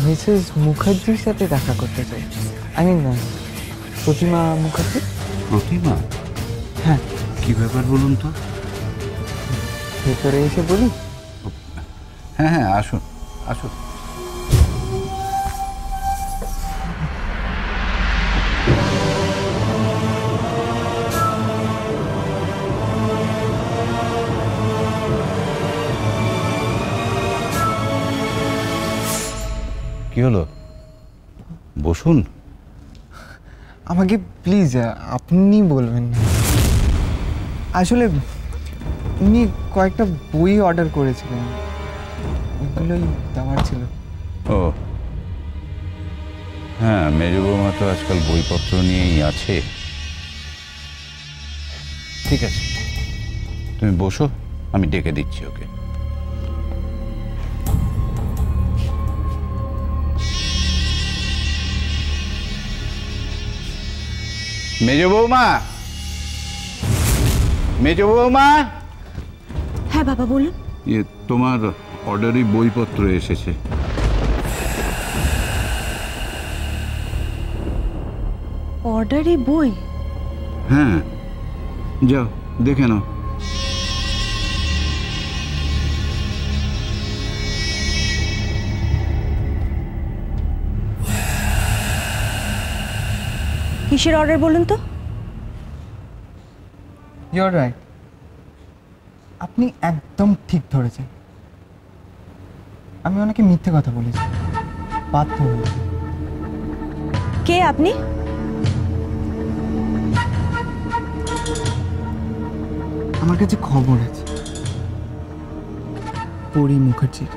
Mrs মুখার্জির সাথে দেখা করতে চাই। আই মিন প্রতিমা মুখার্জি। প্রতিমা? হ্যাঁ। কি ব্যাপার বলুন তো? ভেতরে এসে বলি? হ্যাঁ হ্যাঁ, আসুন আসুন। কি হলো? বসুন। আমাকে প্লিজ আপনি বলবেন না। আসলে উনি কয়েকটা বই অর্ডার করেছিলেন, ওগুলোই দেওয়ার ছিল। ও হ্যাঁ, মেজ বৌমা তো আজকাল বইপত্র নিয়েই আছে। ঠিক আছে, তুমি বসো, আমি ডেকে দিচ্ছি ওকে। মেজ বৌমা, মেজ বৌমা। হ্যাঁ বাবা বলুন। তোমার অর্ডারি বইপত্র এসেছে। অর্ডারি বই? হ্যাঁ, যাও দেখে নাও। কিসের অর্ডার বলুন তো? ইউর রাইট, আপনি একদম ঠিক ধরেছেন। আমি ওনাকে মিথ্যে কথা বলেছি, বাধ্য হয়ে। কে আপনি? আমার কাছে খবর আছে পরি মুখার্জির।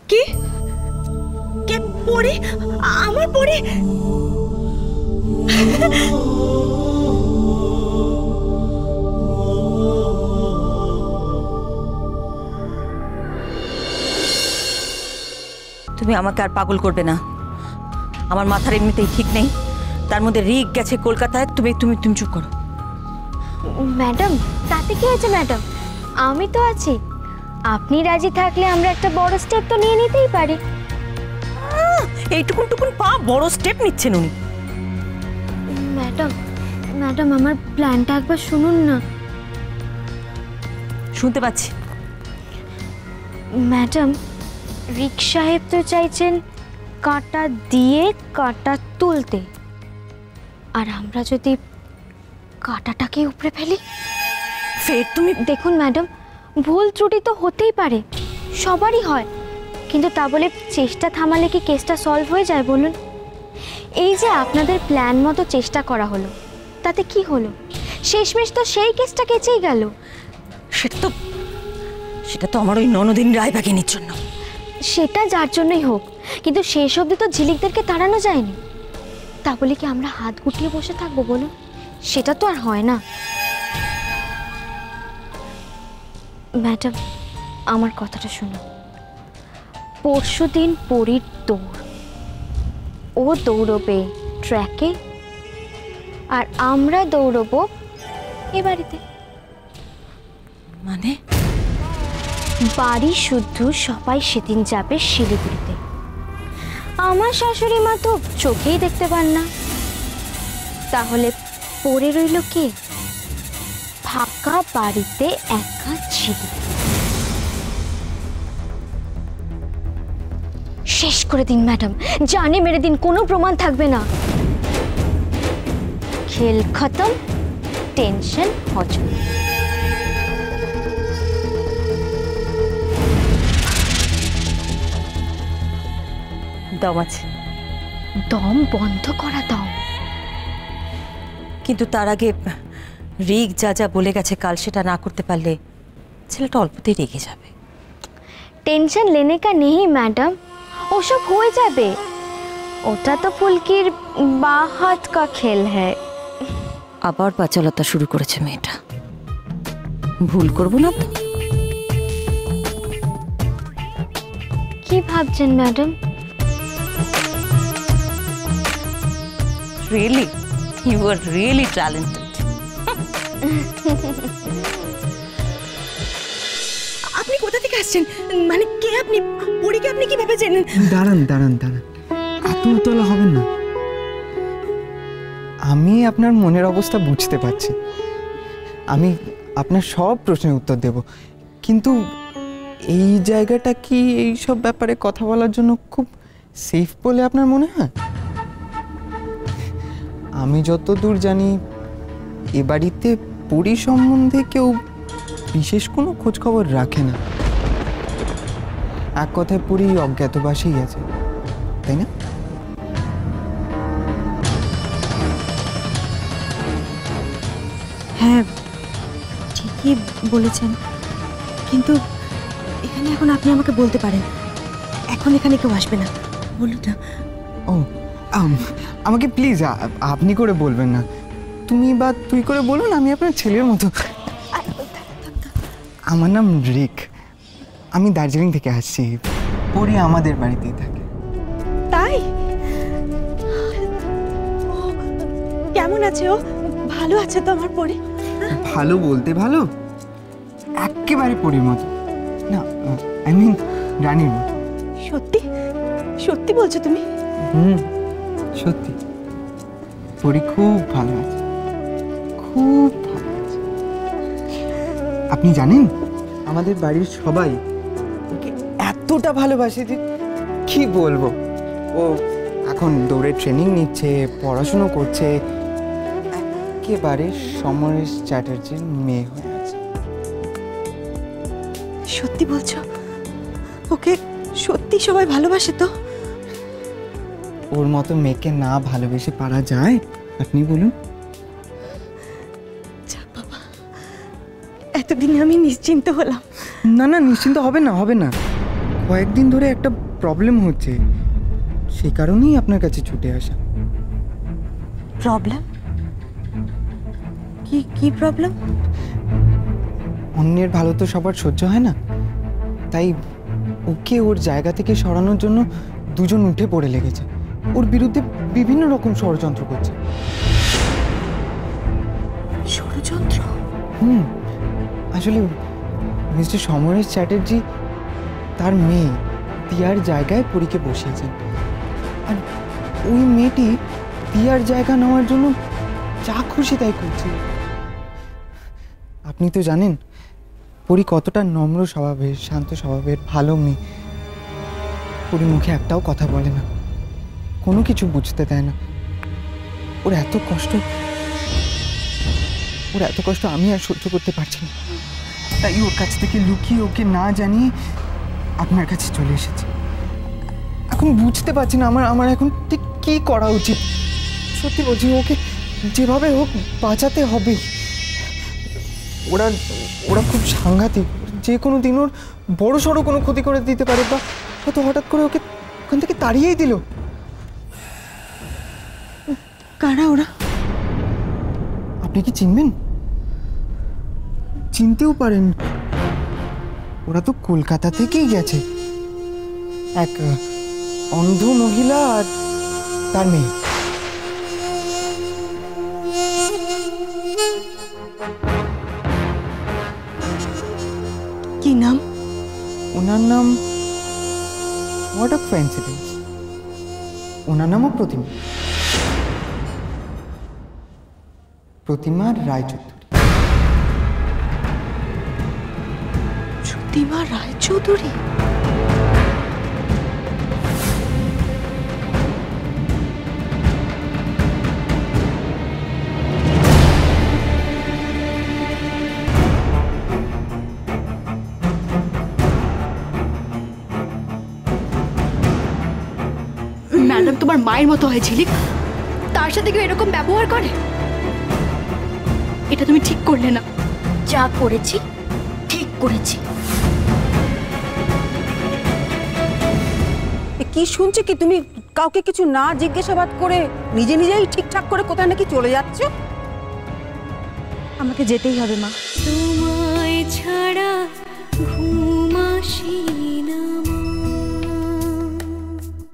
কি? কে পরি? আমার পরি? তুমি আমাকে আর পাগল করবে না। আমার মাথার এমনিতেই ঠিক নেই, তার মধ্যে রিক গেছে কলকাতায়। তুমি তুমি তুমি চুপ করো। ম্যাডাম, তাতে কি হয়েছে ম্যাডাম? আমি তো আছি। আপনি রাজি থাকলে আমরা একটা বড় স্টেপ তো নিয়ে নিতেই পারি। এইটুকুন টুকুন পা বড় স্টেপ নিচ্ছেন উনি। ম্যাডাম, ম্যাডাম আমার প্ল্যানটা একবার শুনুন না। শুনতে পাচ্ছি। ম্যাডাম, রিক সাহেব তো চাইছেন কাঁটা দিয়ে কাঁটা তুলতে, আর আমরা যদি কাঁটাটাকে উপরে ফেলি। ফের তুমি? দেখুন ম্যাডাম, ভুল ত্রুটি তো হতেই পারে, সবারই হয়, কিন্তু তা বলে চেষ্টা থামালে কি কেসটা সলভ হয়ে যায় বলুন? এই যে আপনাদের প্ল্যান মতো চেষ্টা করা হলো, তাতে কি হলো? শেষমেশ তো সেই কেসটা কেচেই গেল। সেটা তো আমার ওই ননদিন রায়বাগিনীর জন্য। সেটা যার জন্যই হোক, কিন্তু শেষ অবধি তো ঝিলিকদেরকে তাড়ানো যায়নি। তা বলে কি আমরা হাত গুটিয়ে বসে থাকবো বলুন? সেটা তো আর হয় না। ম্যাডাম, আমার কথাটা শুনুন। পরশুদিন পরীর দৌড়, ও দৌড়বে ট্র্যাকে, আর আমরা দৌড়বো এ বাড়িতে। মানে? বাড়ি শুদ্ধ সবাই সেদিন যাবে শিলিগুড়িতে। আমার শাশুড়ি মা তো চোখেই দেখতে পান না, তাহলে পড়ে রইল কে? ফাঁকা বাড়িতে একা ঝিলিক। শেষ করে দিন ম্যাডাম, জানে মেরে দিন, কোনো প্রমাণ থাকবে না। খেল খতম, টেনশন হজম। দম আছে? দম বন্ধ করা দম। কিন্তু তার আগে রিক যা যা বলে গেছে কাল, সেটা না করতে পারলে ছেলেটা অল্পতেই রেগে যাবে। টেনশন লেনে কা নেই ম্যাডাম, ওসব হয়ে যাবে। ওটা তো ফুলকির বা হাত কা খেল হ্যায়। আবার পাচালতা শুরু করেছে মেয়েটা। ভুল করবো না তো? কি ভাবছেন madam? Really? You are really talented. আপনি কোথা থেকে আসছেন? মানে কে আপনি? পরীকে আপনি কিভাবে চেনেন? দাঁড়ান দাঁড়ান দাঁড়ান, এত উতলা হবেন না। আমি আপনার মনের অবস্থা বুঝতে পারছি, আমি আপনার সব প্রশ্নের উত্তর দেব, কিন্তু এই জায়গাটা কি এই সব ব্যাপারে কথা বলার জন্য খুব সেফ বলে আপনার মনে হয়? আমি যতদূর জানি এ বাড়িতে পরী সম্বন্ধে কেউ বিশেষ কোনো খোঁজ খবর রাখে না। এক কথায় পরী অজ্ঞাতবাসেই আছে, তাই না? হ্যাঁ, ঠিকই বলেছেন, কিন্তু এখানে এখন আপনি আমাকে বলতে পারেন, এখন এখানে কেউ আসবে না, বলুন না। ও আমাকে প্লিজ আপনি করে বলবেন না, তুমি বা তুই করে বলুন, আমি আপনার ছেলের মতো। আমার নাম রিক, আমি দার্জিলিং থেকে আসছি, পরী আমাদের বাড়িতেই থাকে। তাই? কেমন আছে ও? ভালো আছে তো আমার পরী? ভালো বলতে ভালো, একেবারে পরীর মতো না, আই মিন রানীর মতো। সত্যি সত্যি বলছো তুমি? সত্যি পরী খুব ভালো আছে, খুব ভালো আছে। আপনি জানেন আমাদের বাড়ির সবাই ওকে এতটা ভালোবাসে যে কি বলবো। ও এখন দৌড়ে ট্রেনিং নিচ্ছে, পড়াশুনো করছে, একেবারে সমরেশ চ্যাটার্জির মেয়ে হয়ে আছে। সত্যি বলছো? ওকে সত্যি সবাই ভালোবাসে তো? ওর মতো মেয়েকে না ভালোবেসে পারা যায় আপনি বলুন? যাক বাবা, এতদিনে আমি নিশ্চিন্ত হলাম। না না, নিশ্চিন্ত হবে না, হবে না। কয়েকদিন ধরে একটা প্রবলেম হচ্ছে, সেই কারণেই আপনার কাছে ছুটে আসা। প্রবলেম? কি কি প্রবলেম? অন্যের ভালো তো সবার সহ্য হয় না, তাই ওকে ওর জায়গা থেকে সরানোর জন্য দুজন উঠে পড়ে লেগেছে, ওর বিরুদ্ধে বিভিন্ন রকম ষড়যন্ত্র করছে। ষড়যন্ত্র? আসলে মিস্টার সমরেশ চ্যাটার্জি তার মেয়ে তিয়ার জায়গায় পরীকে বসিয়েছেন, আর ওই মেয়েটি তিয়ার জায়গা নেওয়ার জন্য যা খুশি তাই করছে। আপনি তো জানেন পরী কতটা নম্র স্বভাবের, শান্ত স্বভাবের, ভালো মেয়ে। পরী মুখে একটাও কথা বলে না, কোনো কিছু বুঝতে দেয় না। ওর এত কষ্ট আমি আর সহ্য করতে পারছি না, তাই ওর কাছ থেকে লুকিয়ে ওকে না জানিয়ে আপনার কাছে চলে এসেছি। এখন বুঝতে পারছি না আমার এখন ঠিক কী করা উচিত। সত্যি বলছি, ওকে যেভাবে হোক বাঁচাতে হবে। ওরা খুব সাংঘাতিক, যে কোনো দিন ওর বড় সড়ো কোনো ক্ষতি করে দিতে পারে, বা হয়তো হঠাৎ করে ওকে ওখান থেকে তাড়িয়েই দিল। কারা ওরা? আপনি কি চিনবেন? চিনতেও পারেন, ওরা তো কলকাতা থেকেই গেছে, এক অন্ধ মহিলা আর তার মেয়ে। কি নাম? ওনার নাম, হোয়াট অফ কোইন্সিডেন্স, ওনার নামও প্রতিমা, প্রতিমা রায়চৌধুরী। প্রতিমা রায়চৌধুরী? ম্যাডাম তোমার মায়ের মতো হয় ঝিলিক, তার সাথে কেউ এরকম ব্যবহার করে? এটা তুমি ঠিক করলে না। যা করেছি ঠিক করেছি। কি শুনছি কি তুমি কাউকে কিছু না জিজ্ঞাসাবাদ করে নিজে নিজেই ঠিকঠাক করে কোথায় নাকি চলে যাচ্ছ? আমাকে যেতেই হবে মা। তোমায় ছাড়া ঘুম আসে না।